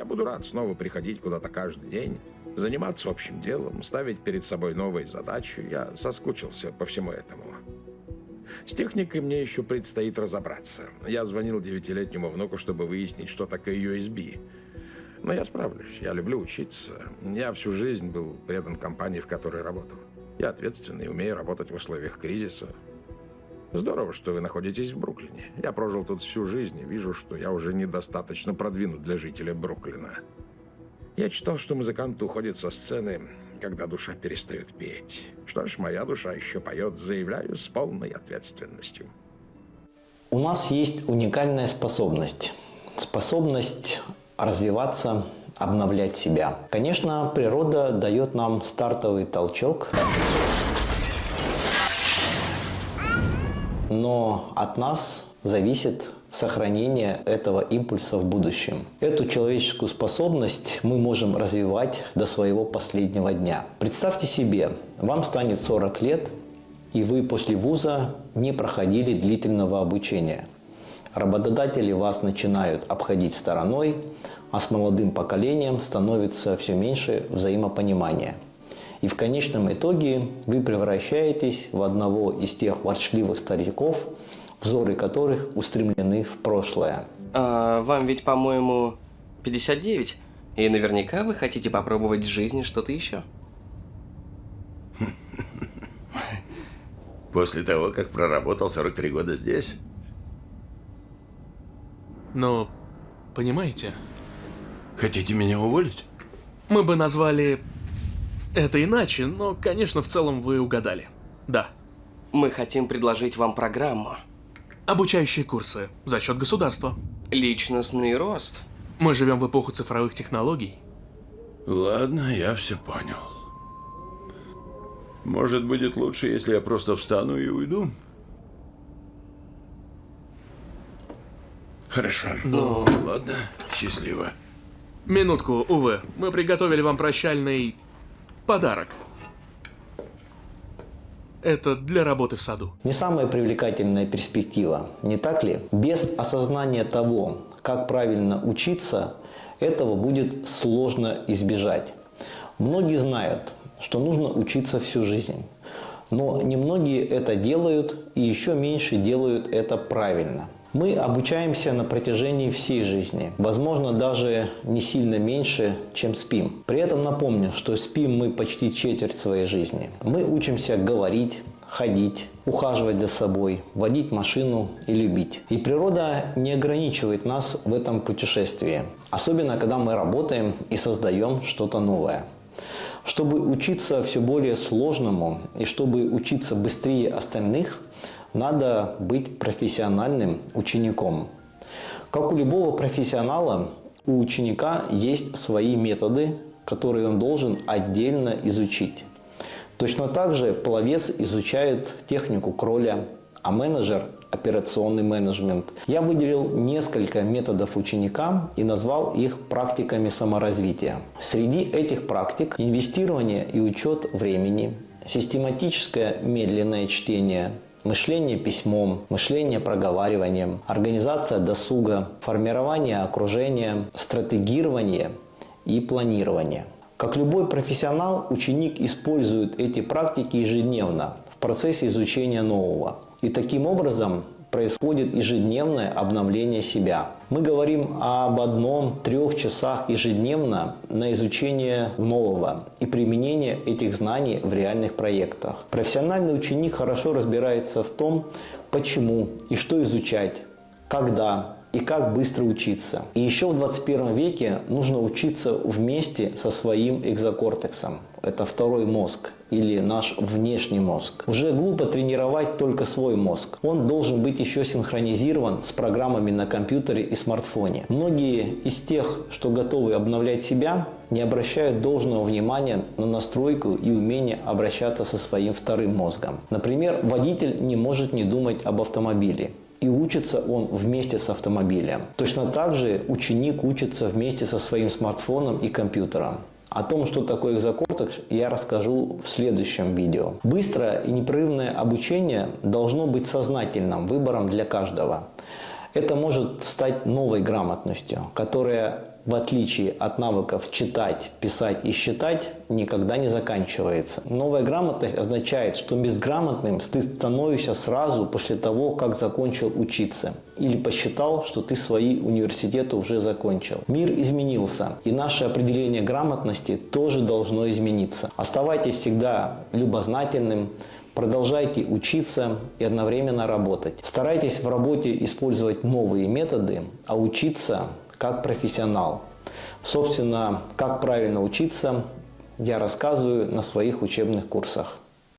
Я буду рад снова приходить куда-то каждый день, заниматься общим делом, ставить перед собой новые задачи. Я соскучился по всему этому. С техникой мне еще предстоит разобраться. Я звонил 9-летнему внуку, чтобы выяснить, что такое USB. Но я справлюсь. Я люблю учиться. Я всю жизнь был предан компании, в которой работал. Я ответственный и умею работать в условиях кризиса. Здорово, что вы находитесь в Бруклине. Я прожил тут всю жизнь и вижу, что я уже недостаточно продвинут для жителя Бруклина. Я читал, что музыканты уходят со сцены, когда душа перестает петь. Что ж, моя душа еще поет, заявляю, с полной ответственностью. У нас есть уникальная способность. Способность развиваться, обновлять себя. Конечно, природа дает нам стартовый толчок, но от нас зависит сохранение этого импульса в будущем. Эту человеческую способность мы можем развивать до своего последнего дня. Представьте себе, вам станет 40 лет, и вы после вуза не проходили длительного обучения. Работодатели вас начинают обходить стороной, а с молодым поколением становится все меньше взаимопонимания. И в конечном итоге вы превращаетесь в одного из тех ворчливых стариков, взоры которых устремлены в прошлое. Вам ведь, по-моему, 59, и наверняка вы хотите попробовать в жизни что-то еще. После того, как проработал 43 года здесь? Ну, понимаете, Хотите меня уволить? мы бы назвали это иначе, но, конечно, в целом вы угадали. Да. Мы хотим предложить вам программу. Обучающие курсы за счет государства. Личностный рост. Мы живем в эпоху цифровых технологий. Ладно, я все понял. Может, будет лучше, если я просто встану и уйду? Хорошо. Ну, ладно, счастливо. Минутку, увы, мы приготовили вам прощальный подарок. Это для работы в саду. Не самая привлекательная перспектива, не так ли? Без осознания того, как правильно учиться, этого будет сложно избежать. Многие знают, что нужно учиться всю жизнь. Но немногие это делают, и еще меньше делают это правильно. Мы обучаемся на протяжении всей жизни, возможно, даже не сильно меньше, чем спим. При этом напомню, что спим мы почти четверть своей жизни. Мы учимся говорить, ходить, ухаживать за собой, водить машину и любить. И природа не ограничивает нас в этом путешествии, особенно когда мы работаем и создаем что-то новое. Чтобы учиться все более сложному и чтобы учиться быстрее остальных, надо быть профессиональным учеником. Как у любого профессионала, у ученика есть свои методы, которые он должен отдельно изучить. Точно так же пловец изучает технику кроля, а менеджер – операционный менеджмент. Я выделил несколько методов ученика и назвал их практиками саморазвития. Среди этих практик инвестирование и учет времени, систематическое медленное чтение, мышление письмом, мышление проговариванием, организация досуга, формирование окружения, стратегирование и планирование. Как любой профессионал, ученик использует эти практики ежедневно в процессе изучения нового. И таким образом происходит ежедневное обновление себя. Мы говорим об 1-3 часах ежедневно на изучение нового и применение этих знаний в реальных проектах. Профессиональный ученик хорошо разбирается в том, почему и что изучать, когда и как быстро учиться. И еще в 21 веке нужно учиться вместе со своим экзокортексом. Это второй мозг или наш внешний мозг. Уже глупо тренировать только свой мозг. Он должен быть еще синхронизирован с программами на компьютере и смартфоне. Многие из тех, что готовы обновлять себя, не обращают должного внимания на настройку и умение обращаться со своим вторым мозгом. Например, водитель не может не думать об автомобиле. И учится он вместе с автомобилем. Точно так же ученик учится вместе со своим смартфоном и компьютером. О том, что такое экзокортекс, я расскажу в следующем видео. Быстрое и непрерывное обучение должно быть сознательным выбором для каждого. Это может стать новой грамотностью, которая в отличие от навыков читать, писать и считать, никогда не заканчивается. Новая грамотность означает, что безграмотным ты становишься сразу после того, как закончил учиться. Или посчитал, что ты свои университеты уже закончил. Мир изменился, и наше определение грамотности тоже должно измениться. Оставайтесь всегда любознательным, продолжайте учиться и одновременно работать. Старайтесь в работе использовать новые методы, а учиться как профессионал. Собственно, как правильно учиться, я рассказываю на своих учебных курсах.